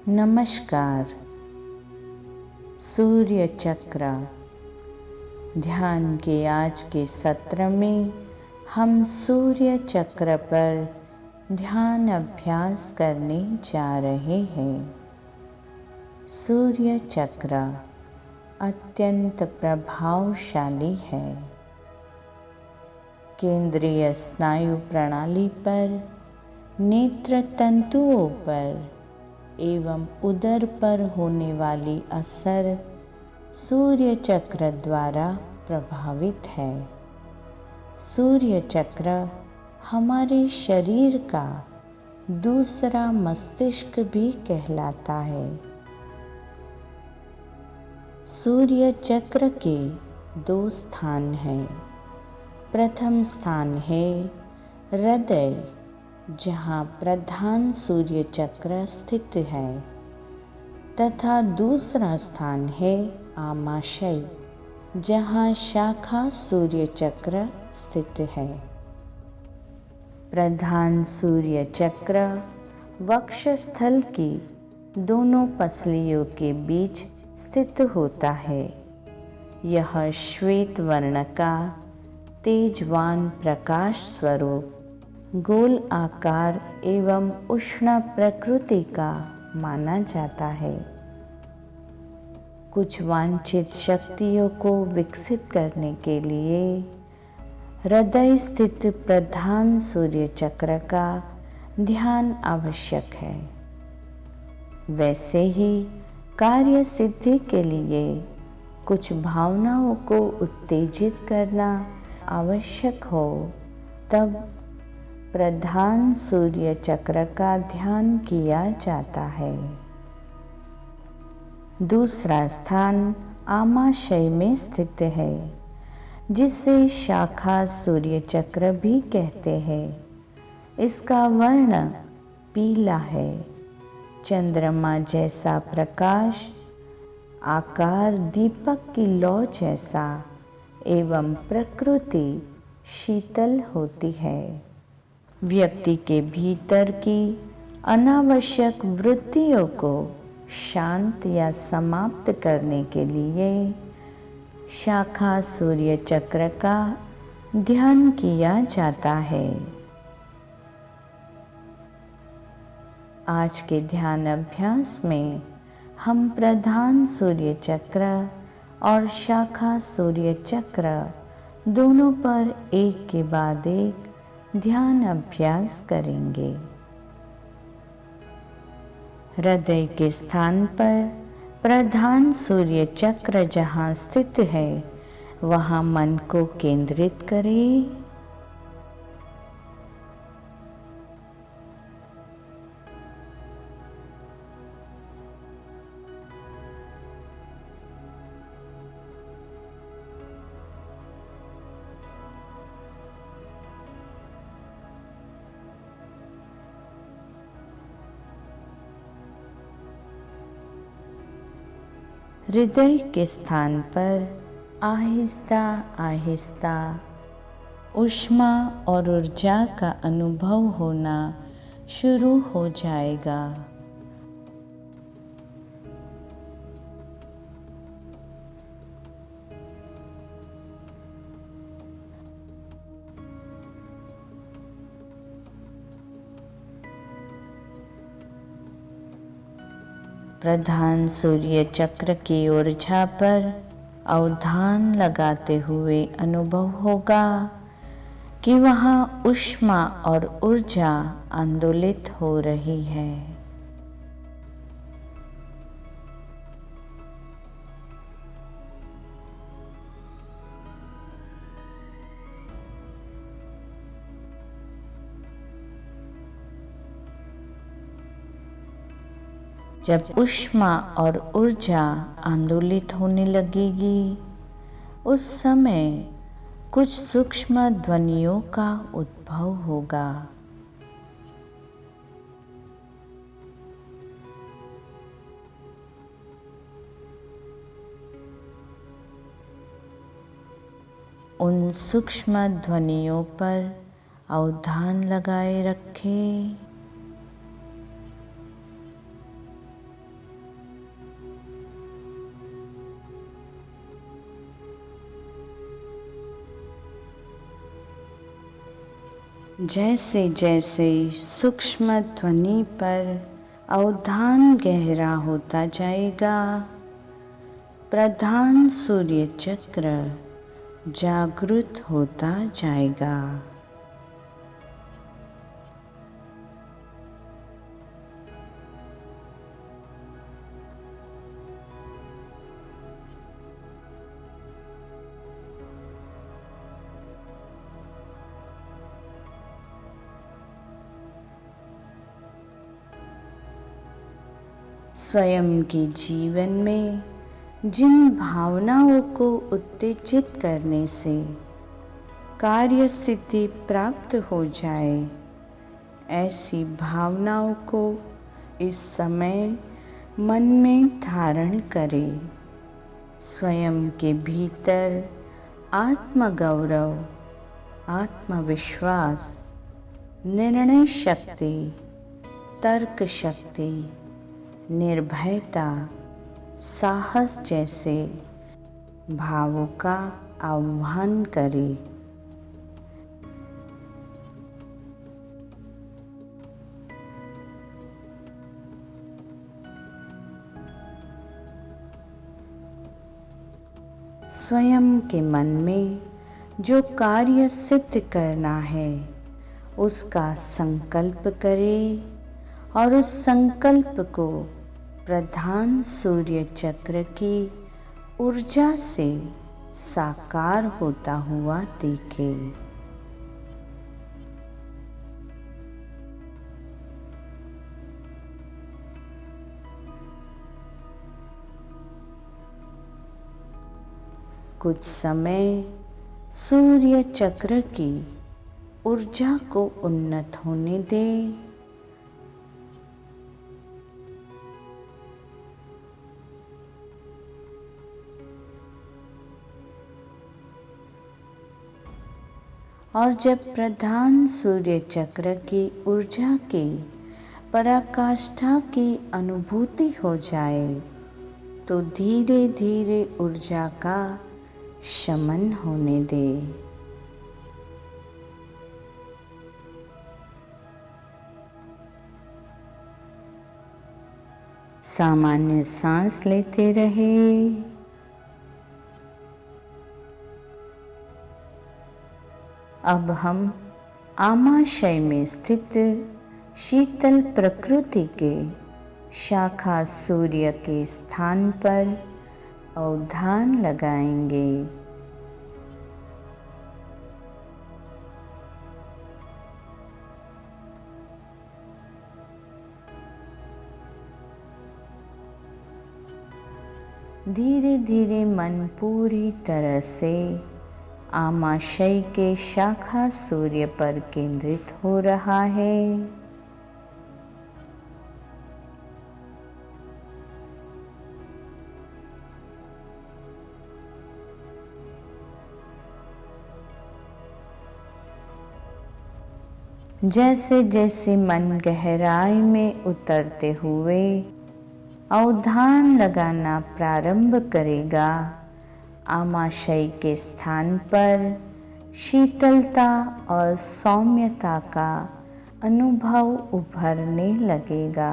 नमस्कार। सूर्य चक्र ध्यान के आज के सत्र में हम सूर्य चक्र पर ध्यान अभ्यास करने जा रहे हैं। सूर्य चक्र अत्यंत प्रभावशाली है। केंद्रीय स्नायु प्रणाली पर, नेत्र तंतुओं पर एवं उदर पर होने वाली असर सूर्य चक्र द्वारा प्रभावित है। सूर्य चक्र हमारे शरीर का दूसरा मस्तिष्क भी कहलाता है। सूर्य चक्र के 2 स्थान हैं। प्रथम स्थान है हृदय, जहाँ प्रधान सूर्य चक्र स्थित है, तथा दूसरा स्थान है आमाशय, जहाँ शाखा सूर्य चक्र स्थित है। प्रधान सूर्य चक्र वक्षस्थल की दोनों पसलियों के बीच स्थित होता है। यह श्वेत वर्ण का तेजवान प्रकाश स्वरूप गोल आकार एवं उष्ण प्रकृति का माना जाता है। कुछ वांछित शक्तियों को विकसित करने के लिए हृदय स्थित प्रधान सूर्य चक्र का ध्यान आवश्यक है। वैसे ही कार्य सिद्धि के लिए कुछ भावनाओं को उत्तेजित करना आवश्यक हो, तब प्रधान सूर्य चक्र का ध्यान किया जाता है। दूसरा स्थान आमाशय में स्थित है, जिसे शाखा सूर्य चक्र भी कहते हैं। इसका वर्ण पीला है। चंद्रमा जैसा प्रकाश, आकार दीपक की लौ जैसा एवं प्रकृति शीतल होती है। व्यक्ति के भीतर की अनावश्यक वृत्तियों को शांत या समाप्त करने के लिए शाखा सूर्य चक्र का ध्यान किया जाता है। आज के ध्यान अभ्यास में हम प्रधान सूर्य चक्र और शाखा सूर्य चक्र दोनों पर एक के बाद एक ध्यान अभ्यास करेंगे। हृदय के स्थान पर प्रधान सूर्य चक्र जहाँ स्थित है, वहाँ मन को केंद्रित करें। हृदय के स्थान पर आहिस्ता आहिस्ता ऊष्मा और ऊर्जा का अनुभव होना शुरू हो जाएगा। प्रधान सूर्य चक्र की ऊर्जा पर अवधान लगाते हुए अनुभव होगा कि वहाँ ऊष्मा और ऊर्जा आंदोलित हो रही है। जब ऊष्मा और ऊर्जा आंदोलित होने लगेगी, उस समय कुछ सूक्ष्म ध्वनियों का उद्भव होगा। उन सूक्ष्म ध्वनियों पर अवधान लगाए रखें। जैसे जैसे सूक्ष्म ध्वनि पर अवधान गहरा होता जाएगा, प्रधान सूर्य चक्र जागृत होता जाएगा। स्वयं के जीवन में जिन भावनाओं को उत्तेजित करने से कार्य सिद्धि प्राप्त हो जाए, ऐसी भावनाओं को इस समय मन में धारण करें। स्वयं के भीतर आत्मगौरव, आत्मविश्वास, निर्णय शक्ति, तर्क शक्ति, निर्भयता, साहस जैसे भावों का आह्वान करें। स्वयं के मन में जो कार्य सिद्ध करना है उसका संकल्प करें और उस संकल्प को प्रधान सूर्य चक्र की ऊर्जा से साकार होता हुआ देखें। कुछ समय सूर्य चक्र की ऊर्जा को उन्नत होने दें। और जब प्रधान सूर्य चक्र की ऊर्जा की पराकाष्ठा की अनुभूति हो जाए तो धीरे धीरे ऊर्जा का शमन होने दे। सामान्य सांस लेते रहे। अब हम आमाशय में स्थित शीतल प्रकृति के शाखा सूर्य के स्थान पर अवधान लगाएंगे। धीरे धीरे मन पूरी तरह से आमाशय के शाखा सूर्य पर केंद्रित हो रहा है। जैसे जैसे मन गहराई में उतरते हुए अवधान लगाना प्रारंभ करेगा, आमाशय के स्थान पर शीतलता और सौम्यता का अनुभव उभरने लगेगा।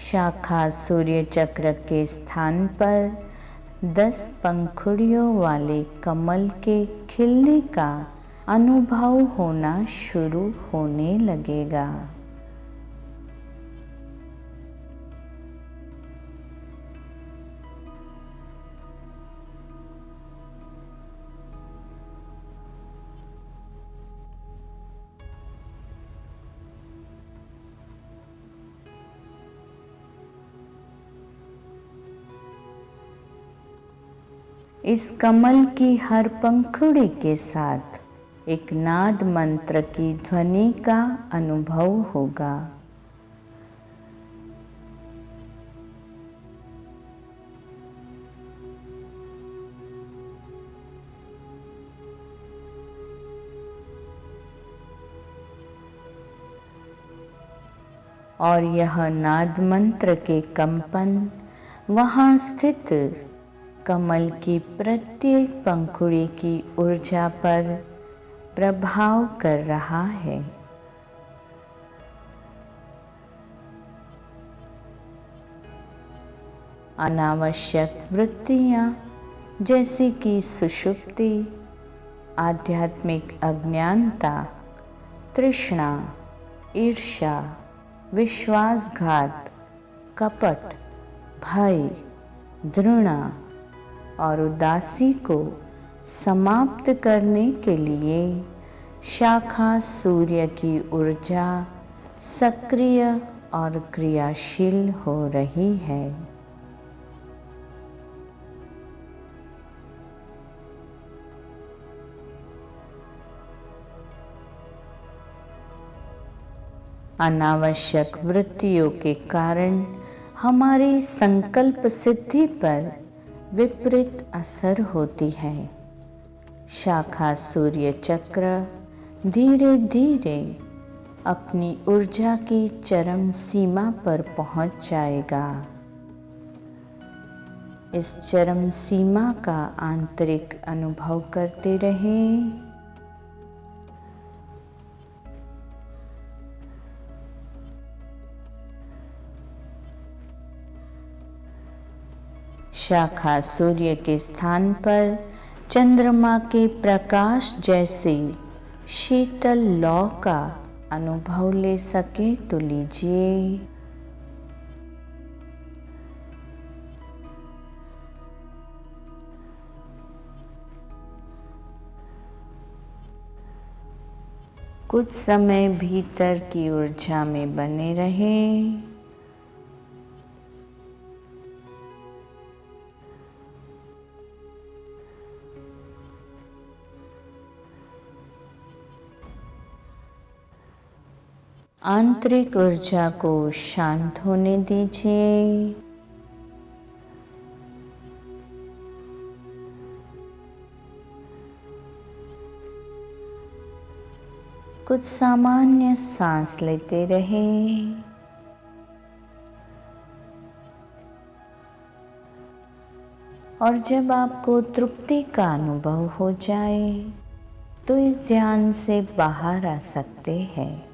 शाखा सूर्य चक्र के स्थान पर 10 पंखुड़ियों वाले कमल के खिलने का अनुभव होना शुरू होने लगेगा। इस कमल की हर पंखुड़ी के साथ एक नाद मंत्र की ध्वनि का अनुभव होगा। और यह नाद मंत्र के कंपन वहाँ स्थित कमल की प्रत्येक पंखुड़ी की ऊर्जा पर प्रभाव कर रहा है। अनावश्यक वृत्तियाँ जैसे कि सुषुप्ति, आध्यात्मिक अज्ञानता, तृष्णा, ईर्ष्या, विश्वासघात, कपट, भय, घृणा और उदासी को समाप्त करने के लिए शाखा सूर्य की ऊर्जा सक्रिय और क्रियाशील हो रही है। अनावश्यक वृत्तियों के कारण हमारी संकल्प सिद्धि पर विपरीत असर होती है। शाखा सूर्य चक्र धीरे धीरे अपनी ऊर्जा की चरम सीमा पर पहुंच जाएगा। इस चरम सीमा का आंतरिक अनुभव करते रहें। शाखा सूर्य के स्थान पर चंद्रमा के प्रकाश जैसे शीतल लौ का अनुभव ले सके तो लीजिए। कुछ समय भीतर की ऊर्जा में बने रहें। आंतरिक ऊर्जा को शांत होने दीजिए। कुछ सामान्य सांस लेते रहें। और जब आपको तृप्ति का अनुभव हो जाए तो इस ध्यान से बाहर आ सकते हैं।